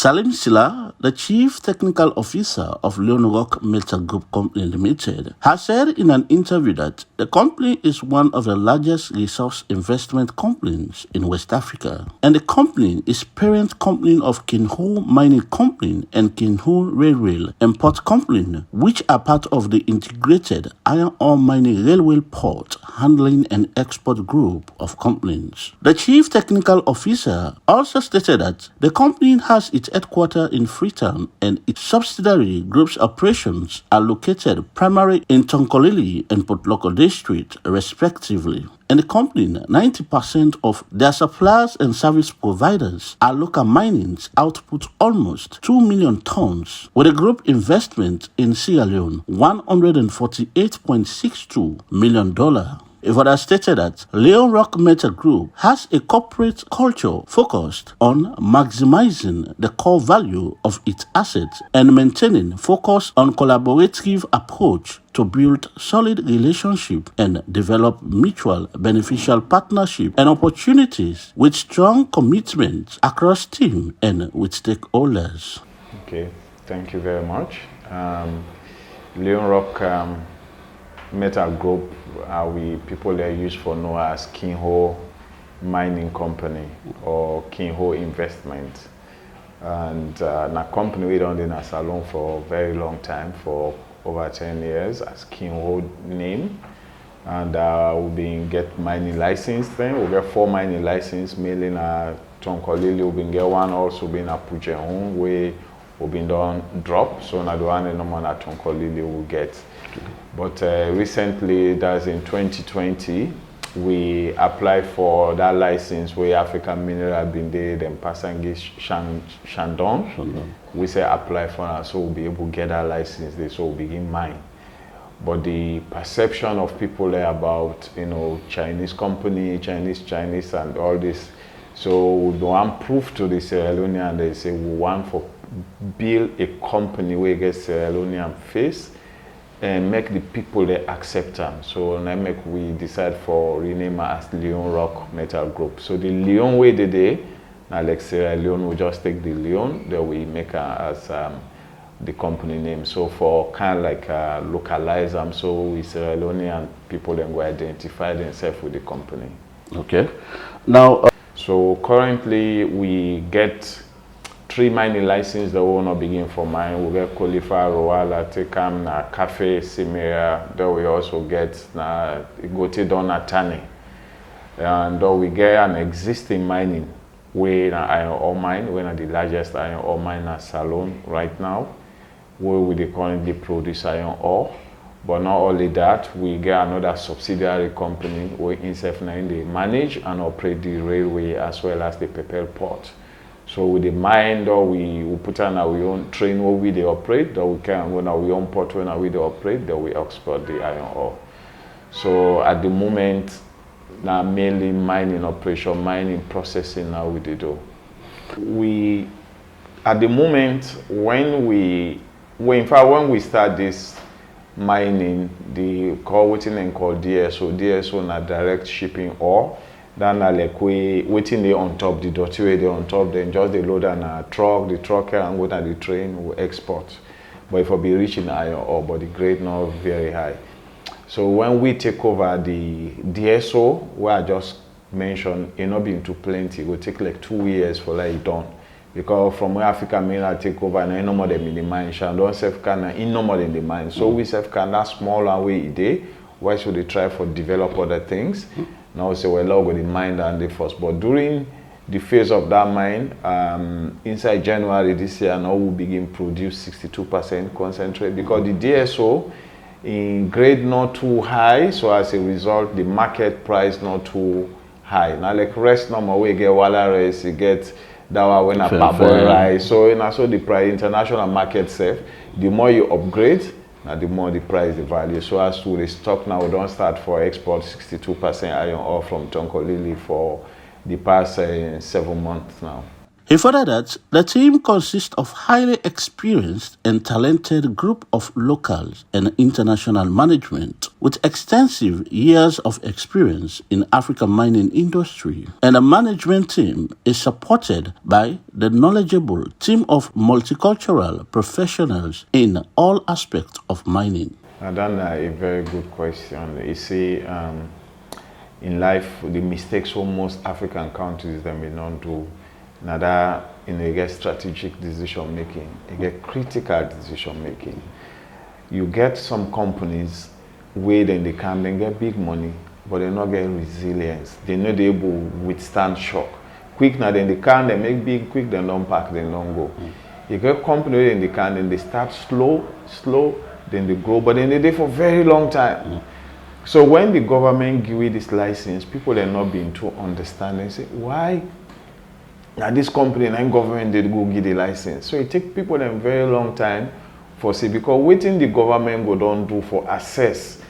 Salim Silla, the Chief Technical Officer of Leone Rock Metal Group Company Limited, has said in an interview that the company is one of the largest resource investment companies in West Africa, and the company is parent company of King Ho Mining Company and King Ho Railway and Port Company, which are part of the integrated iron ore mining railway port handling and export group of companies. The Chief Technical Officer also stated that the company has its headquarters in Freetown and its subsidiary groups operations are located primarily in Tonkolili and Port Loko district, respectively. And the company, 90% of their suppliers and service providers are local mining's output almost 2 million tons, with a group investment in Sierra Leone, $148.62 million. It was stated that Leone Rock Metal Group has a corporate culture focused on maximizing the core value of its assets and maintaining focus on collaborative approach to build solid relationships and develop mutual beneficial partnership and opportunities with strong commitment across team and with stakeholders. Okay, thank you very much. Leone Rock Metal Group, people are used for know as King Ho Mining Company or King Ho Investment, and a company we done in a salon for a very long time, for over 10 years as King Ho name, and we've been get mining license. Then we get 4 mining license, mainly in Tonkolili. We've been get one also been a Pujeon where we've been done drop. So now the one in Tonkolili will get. But recently, that's in 2020, we applied for that license where African Mineral been there, then Pasangi Shandong. We say apply for that, so we'll be able to get that license there, so we'll begin mine. But the perception of people there about, Chinese company, Chinese and all this. So we want proof to the Sierra Leonean, they say we want for build a company where get Sierra Leonean face and make the people they accept them. So now we decide for rename as Leone Rock Metal Group. So the Leone way today, now like Sierra Leone, we just take the Leone, then we make as the company name. So for kind of like localize them, so we Sierra Leonean people then go identify themselves with the company. Okay. Now, so currently we get 3 mining licenses that we want to begin for mine. We get Kolifa, Roala, Tekam, Cafe, Simera. Then we also get Gote Dona Tani. And then we get an existing mining where an iron ore mine, we're the largest iron ore mine at Salon right now, where we currently produce iron ore. But not only that, we get another subsidiary company where INSEF9 they manage and operate the railway as well as the Pepel port. So with the mine, we put on our own train where we they operate, that we can when our own port when we they operate, that we export the iron ore. So at the moment, now mainly mining operation, mining processing now we they do. We at the moment when we start this mining, the waiting and called DSO na direct shipping ore. Then like we waiting there on top, the dirty way they on top, then just they load on a truck, the trucker and go to the train, we export. But if we be reaching iron ore, but the grade not very high. So when we take over the DSO, where I just mentioned, it not been too plenty. It will take like 2 years for like done. Because from where Africa Mineral take over, and no more than in the mine, Shandong self can in no more than the mine. So we self can that smaller way a day. Why should they try for develop other things? Now we say well, log with the mine and the first. But during the phase of that mine, inside January this year, now we begin produce 62% concentrate because the DSO in grade not too high. So as a result, the market price not too high. Now like rest normal we get wala rest, you get that one when a parboil rice. So so the price international market safe. The more you upgrade, now the more the price, the value. So as to the stock now, we don't start for export 62% iron ore from Tonkolili for the past 7 months now. He further that the team consists of highly experienced and talented group of locals and international management with extensive years of experience in African mining industry. And the management team is supported by the knowledgeable team of multicultural professionals in all aspects of mining. And that's a very good question. You see, in life, the mistakes what most African countries they may not do. Now that you get strategic decision making, you get critical decision making. You get some companies where then they get big money, but they not get resilience. They not able to withstand shock. Quick now then they make big, quick then don't pack, then don't go. You get company where then they start slow, then they grow, but then they for very long time. So when the government give you this license, people are not being too understanding. Say, why? Now this company and government did go give the license. So it takes people a very long time for say, because waiting the government go don't do for assess,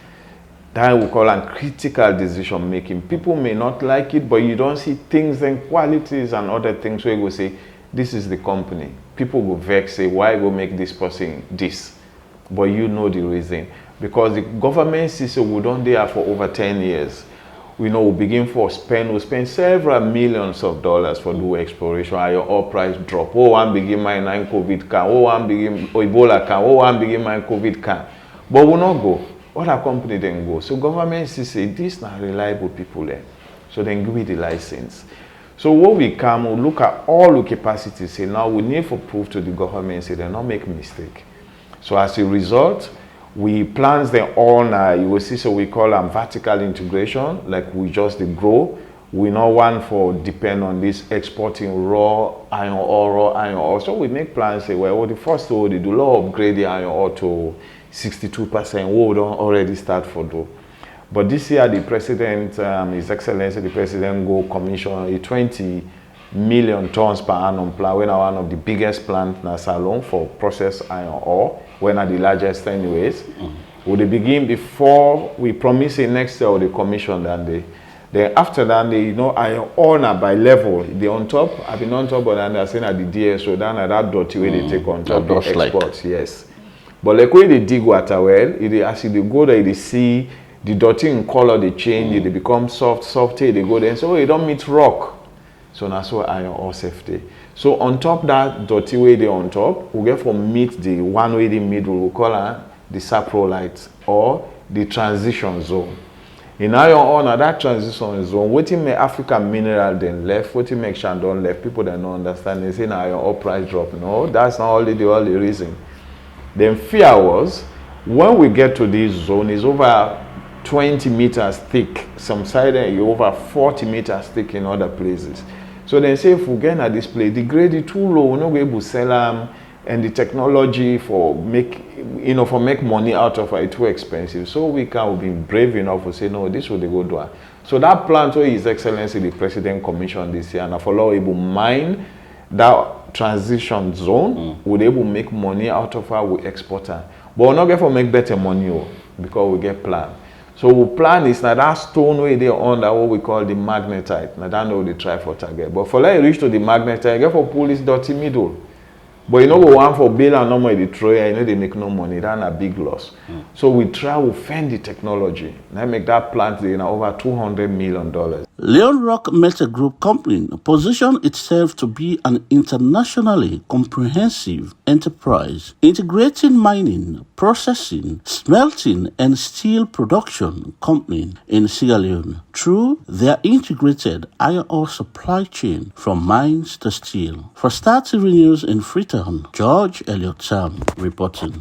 that we call a critical decision making. People may not like it, but you don't see things and qualities and other things where you go say, this is the company. People will vex, say, why go make this person this? But you know the reason. Because the government system we don't there for over 10 years. We begin we spend several millions of dollars for do exploration, and your oil price drop. Oh, I'm begin my 9 COVID can. Oh, I'm begin Ebola can. Oh, I'm begin my COVID can. But we not go. Other company then go. So government say this not reliable people there. So then give me the license. So what we come, we look at all the capacities. Say now we need for proof to the government say they not make mistake. So as a result, we plans them on, you will see, so we call them vertical integration, like we just grow. We not want for depend on this exporting raw iron ore. So we make plans, say, well, the first we do law upgrade the iron ore to 62%, we don't already start for do. But this year, the president, His Excellency, the president go commission a 20 million tons per annum plant. We're one of the biggest plants in Salon for processed iron ore. We're not the largest anyways. Would they begin before we promise it next year or the commission that day. Then after that, they iron ore by level. They on top, I've been on top, but then they're saying at the DSO, then at that dirty way they take on top the exports, yes. But like when they dig water well, as they go there, they see the dirty in color, they change, they become softer, they go there and say, oh, you don't meet rock. So that's why iron ore safety. So on top that dirty way they on top, we get for meet the one way the middle, we call it the saprolite or the transition zone. In iron ore, now that transition zone, what make African mineral then left, what make Shandon left, people that don't understand, they say iron ore price drop. No, that's not only the only reason. Then fear was, when we get to this zone, it's over 20 meters thick, some side over 40 meters thick in other places. So then say if we get at this place, the grade is too low, we're not going to sell them, and the technology for make money out of it too expensive. So we can be brave enough to say no, this will they go do. So that plant where His Excellency the President commissioned this year, and for law able mine that transition zone, would able make money out of our we export her. But we're not going to make better money because we get plan. So we plan is now that stone way they under what we call the magnetite. Now that know they try for target. But for let you reach to the magnetite, get for pull this dirty middle. But you know we want for bail and normally they throw it, they make no money. That's a big loss. So we try to fend the technology. Now make that plant over $200 million. Leone Rock Metal Group Company positioned itself to be an internationally comprehensive enterprise, integrating mining, processing, smelting, and steel production company in Sierra Leone through their integrated iron ore supply chain from mines to steel. For Star TV News in Freetown, George Elliott Sam reporting.